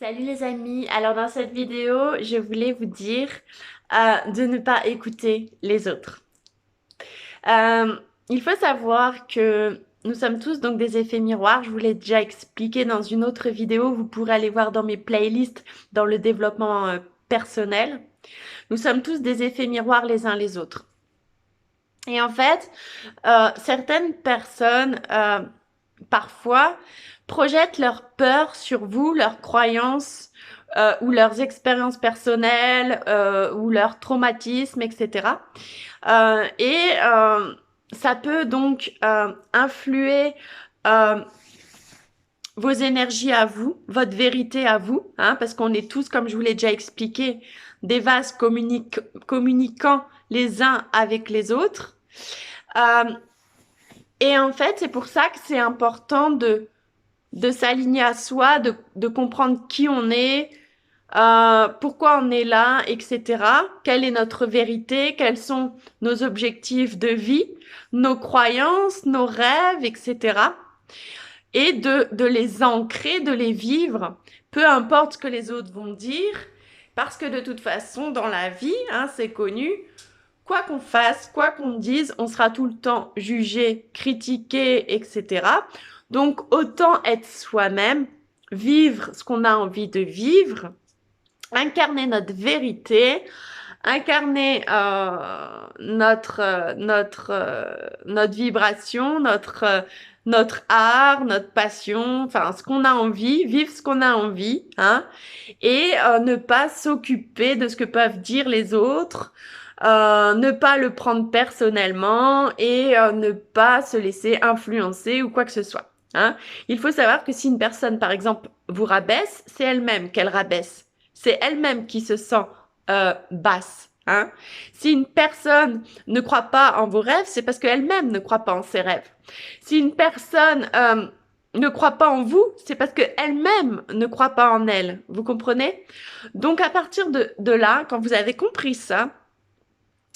Salut les amis, alors dans cette vidéo, je voulais vous dire de ne pas écouter les autres. Euh, il faut savoir que nous sommes tous donc des effets miroirs, je vous l'ai déjà expliqué dans une autre vidéo, vous pourrez aller voir dans mes playlists dans le développement personnel. Nous sommes tous des effets miroirs les uns les autres. Et en fait, certaines personnes parfois projettent leur peur sur vous, leurs croyances ou leurs expériences personnelles ou leurs traumatismes, etc. Ça peut donc influer euh, vos énergies à vous, votre vérité à vous, hein, parce qu'on est tous, comme je vous l'ai déjà expliqué, des vases communiquant les uns avec les autres. Euh, et en fait, c'est pour ça que c'est important de s'aligner à soi, de comprendre qui on est, pourquoi on est là, etc. Quelle est notre vérité, quels sont nos objectifs de vie, nos croyances, nos rêves, etc. Et de les ancrer, de les vivre, peu importe ce que les autres vont dire, parce que de toute façon, dans la vie, hein, c'est connu, quoi qu'on fasse, quoi qu'on dise, on sera tout le temps jugé, critiqué, etc. Donc, autant être soi-même, vivre ce qu'on a envie de vivre, incarner notre vérité, incarner notre vibration, notre art, notre passion, enfin ce qu'on a envie, vivre ce qu'on a envie, hein, et ne pas s'occuper de ce que peuvent dire les autres, ne pas le prendre personnellement et ne pas se laisser influencer ou quoi que ce soit. Hein. Il faut savoir que si une personne, par exemple, vous rabaisse, c'est elle-même qu'elle rabaisse. C'est elle-même qui se sent basse. Hein. Si une personne ne croit pas en vos rêves, c'est parce qu'elle-même ne croit pas en ses rêves. Si une personne ne croit pas en vous, c'est parce qu'elle-même ne croit pas en elle. Vous comprenez? Donc à partir de là, quand vous avez compris ça,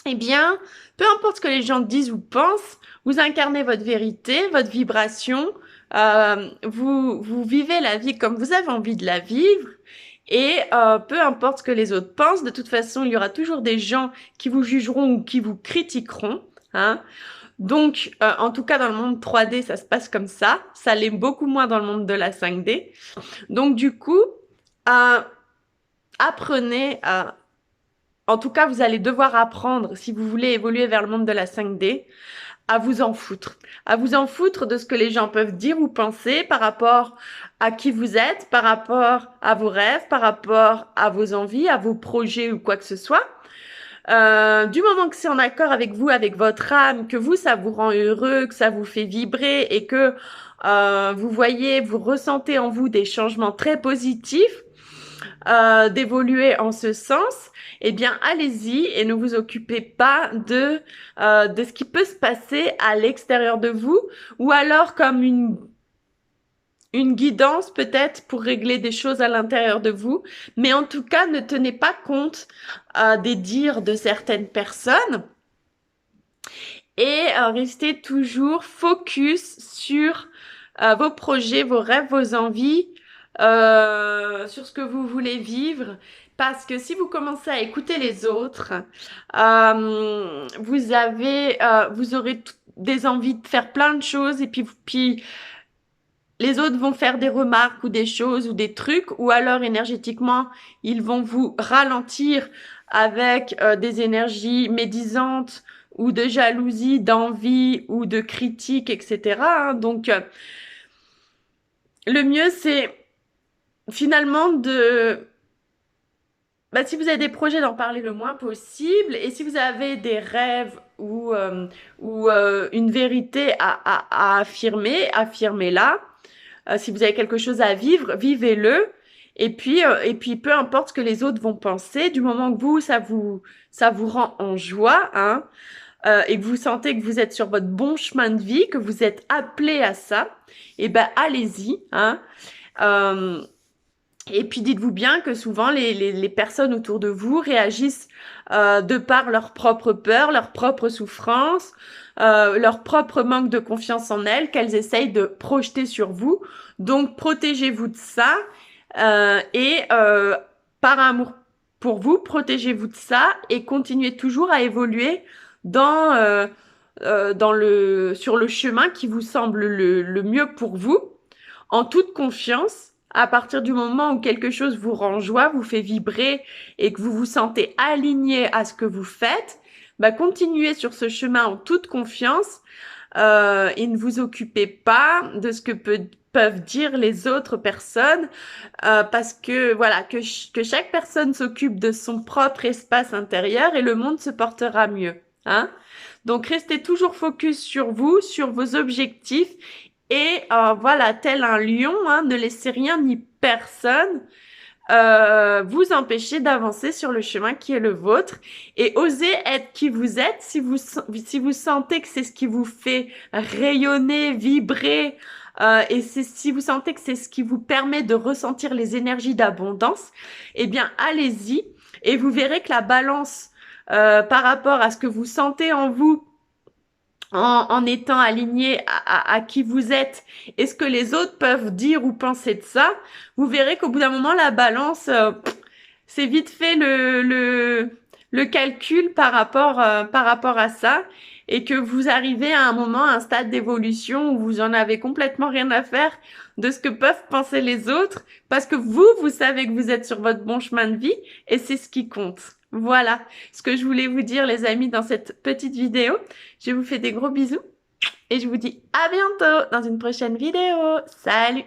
eh bien, peu importe ce que les gens disent ou pensent, vous incarnez votre vérité, votre vibration, vous vivez la vie comme vous avez envie de la vivre, et peu importe ce que les autres pensent, de toute façon, il y aura toujours des gens qui vous jugeront ou qui vous critiqueront. Hein. Donc, en tout cas, dans le monde 3D, ça se passe comme ça l'est beaucoup moins dans le monde de la 5D. Donc, du coup, euh, apprenez à en tout cas, vous allez devoir apprendre, si vous voulez évoluer vers le monde de la 5D, à vous en foutre. À vous en foutre de ce que les gens peuvent dire ou penser par rapport à qui vous êtes, par rapport à vos rêves, par rapport à vos envies, à vos projets ou quoi que ce soit. Du moment que c'est en accord avec vous, avec votre âme, que vous, ça vous rend heureux, que ça vous fait vibrer et que vous voyez, vous ressentez en vous des changements très positifs, d'évoluer en ce sens, eh bien allez-y et ne vous occupez pas de ce qui peut se passer à l'extérieur de vous ou alors comme une guidance peut-être pour régler des choses à l'intérieur de vous, mais en tout cas ne tenez pas compte des dires de certaines personnes et restez toujours focus sur vos projets, vos rêves, vos envies, sur ce que vous voulez vivre. Parce que si vous commencez à écouter les autres, vous aurez des envies de faire plein de choses et puis les autres vont faire des remarques ou des choses ou des trucs ou alors énergétiquement ils vont vous ralentir avec des énergies médisantes ou de jalousie, d'envie ou de critique, etc. Hein. Donc le mieux c'est finalement si vous avez des projets, d'en parler le moins possible. Et si vous avez des rêves ou une vérité à affirmer, affirmez-la. Si vous avez quelque chose à vivre, vivez-le. Et puis, peu importe ce que les autres vont penser, du moment que vous, ça vous rend en joie, hein, et que vous sentez que vous êtes sur votre bon chemin de vie, que vous êtes appelé à ça, et ben allez-y, hein. Euh, et puis dites-vous bien que souvent les personnes autour de vous réagissent de par leur propre peur, leur propre souffrance, leur propre manque de confiance en elles, qu'elles essayent de projeter sur vous. Donc protégez-vous de ça Par amour pour vous, protégez-vous de ça et continuez toujours à évoluer dans, sur le chemin qui vous semble le mieux pour vous, en toute confiance. À partir du moment où quelque chose vous rend joie, vous fait vibrer et que vous vous sentez aligné à ce que vous faites, bah continuez sur ce chemin en toute confiance et ne vous occupez pas de ce que peuvent dire les autres personnes parce que voilà que chaque personne s'occupe de son propre espace intérieur et le monde se portera mieux, hein. Donc restez toujours focus sur vous, sur vos objectifs et voilà, tel un lion, hein, ne laissez rien ni personne vous empêcher d'avancer sur le chemin qui est le vôtre et osez être qui vous êtes si vous sentez que c'est ce qui vous fait rayonner, vibrer si vous sentez que c'est ce qui vous permet de ressentir les énergies d'abondance, eh bien allez-y et vous verrez que la balance par rapport à ce que vous sentez en vous en étant aligné à qui vous êtes et ce que les autres peuvent dire ou penser de ça, vous verrez qu'au bout d'un moment, la balance, c'est vite fait le calcul par rapport à ça et que vous arrivez à un moment, à un stade d'évolution où vous en avez complètement rien à faire de ce que peuvent penser les autres parce que vous savez que vous êtes sur votre bon chemin de vie et c'est ce qui compte. Voilà ce que je voulais vous dire, les amis, dans cette petite vidéo. Je vous fais des gros bisous et je vous dis à bientôt dans une prochaine vidéo. Salut!